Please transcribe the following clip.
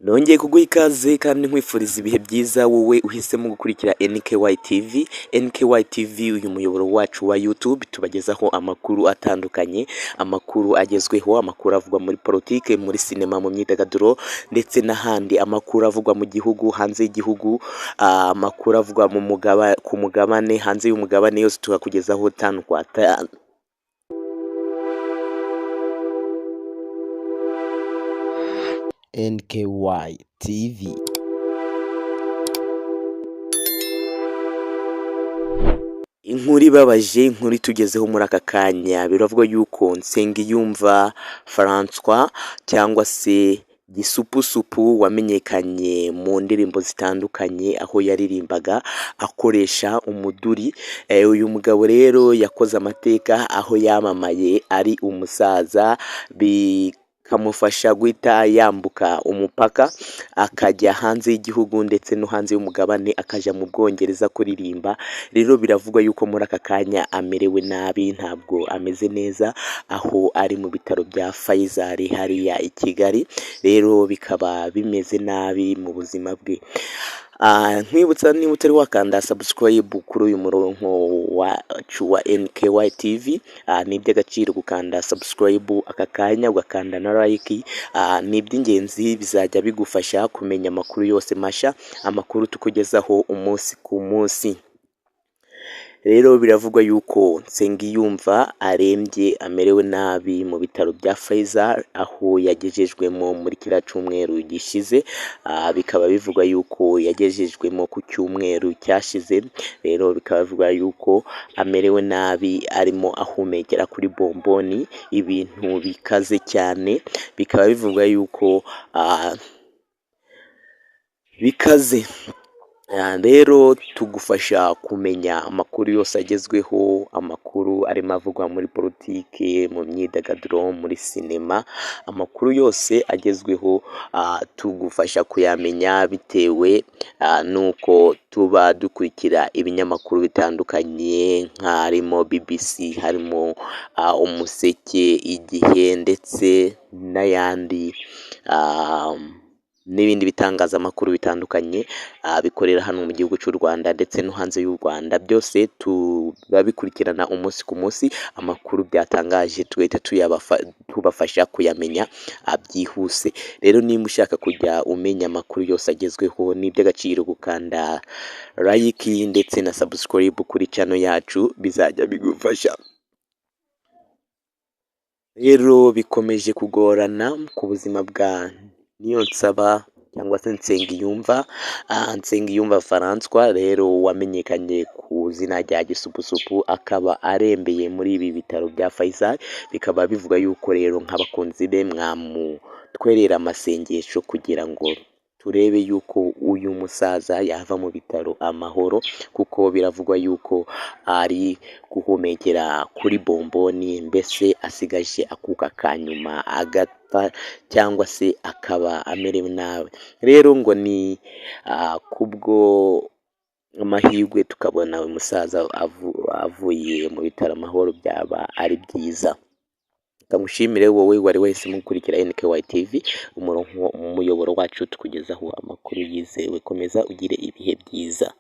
Nongeye kuguha ikaze kandi nkwifuriza ibihe byiza wowe uhisemo gukurikira NKY TV. NKY TV uyu muyoboro wacu wa YouTube tubagezaho amakuru atandukanye, amakuru agezweho, amakuru avugwa muri politike, muri sinema, mu myidagaduro ndetse n'ahandi, amakuru avugwa mu gihugu, hanze y'igihugu, amakuru avugwa ku mugabane, hanze y'umugabane, yose tukakugezaho tanu kwa tanu. NKY TV. Inkuru ibabaje, inkuru itugezeho muri aka kanya, biravuga yuko Nsengiyumva François cyangwa se Gisupusupu wamenyekanye mu ndirimbo zitandukanye aho yaririmbaga akoresha umuduri. Uyu mugabo rero yakoze amateka aho yamamaye ari umusaza, bikamufasha guhita yambuka umupaka akajya hanze y'igihugu ndetse no hanze y'umugabane, akajya mu Bwongereza kuririmba. Rero biravugwa yuko muri aka kanya amerewe nabi, ntabwo ameze neza, aho ari mu bitaro bya Faisal hariya i Kigali. Rero bikaba bimeze nabi mu buzima bwe. Nkwibutsa niba utari wakanda subscribe kuri uyu murongo wacu wa NKY TV, ni iby'agaciro gukanda subscribe aka kanya, ugakanda na like. Ni iby'ingenzi, bizajya bigufasha kumenya amakuru yose mashya, amakuru tukugezaho umunsi ku munsi. Rero biravugwa yuko Nsengiyumva arembye, amerewe nabi mu bitaro bya Faisal aho yagejejwemo muri kiriya cyumweru gishize. Bikaba bivugwa yuko yagejejwemo ku cyumweru cyashize. Rero bikaba bivugwa yuko amerewe nabi, arimo ahumekera kuri bomboni, ibintu bikaze cyane. Bikaba bivugwa yuko bikaze. Rero tugufasha kumenya amakuru yose agezweho, amakuru arimo avugwa muri politike, mu myidagaduro, muri sinema, amakuru yose agezweho tugufasha kuyamenya bitewe nuko tuba dukurikira ibinyamakuru bitandukanye, harimo BBC, harimo Umuseke, Igihe ndetse n'ayandi, n'ibindi bitangazamakuru bitandukanye bikorera hano mu gihugu cy'u Rwanda ndetse no hanze y'u Rwanda. Byose turabikurikirana umunsi ku munsi, amakuru byatangaje tugahita tubafasha kuyamenya byihuse. Rero niba ushaka kujya umenya amakuru yose agezweho, ni iby'agaciro gukanda like ndetse na subscribe kuri channel yacu, bizajya bigufasha. Rero bikomeje kugorana ku buzima bwa Niyonsaba cyangwa se Nsengiyumva François, rero wamenyekanye ku izina rya Gisupusupu, akaba arembeye muri ibi bitaro bya Faisal. Bikaba bivuga yuko rero nk'abakunzi be mwamutwerera amasengesho kugira ngo turebe yuko uyu musaza yava mu bitaro amahoro, kuko biravugwa yuko ari guhumekera kuri bomboni, mbese asigaje akuka kanyuma agapfa cyangwa se akaba amerewe nabi. Rero ngo ni kubwo amahirwe tukabona uyu musaza avuye mu bitaro amahoro, byaba ari byiza. Ndamushimire wowe wari wese mukurikira NKY TV, umuyoboro wacu tukugezaho amakuru yizewe. Komeza ugire ibihe byiza.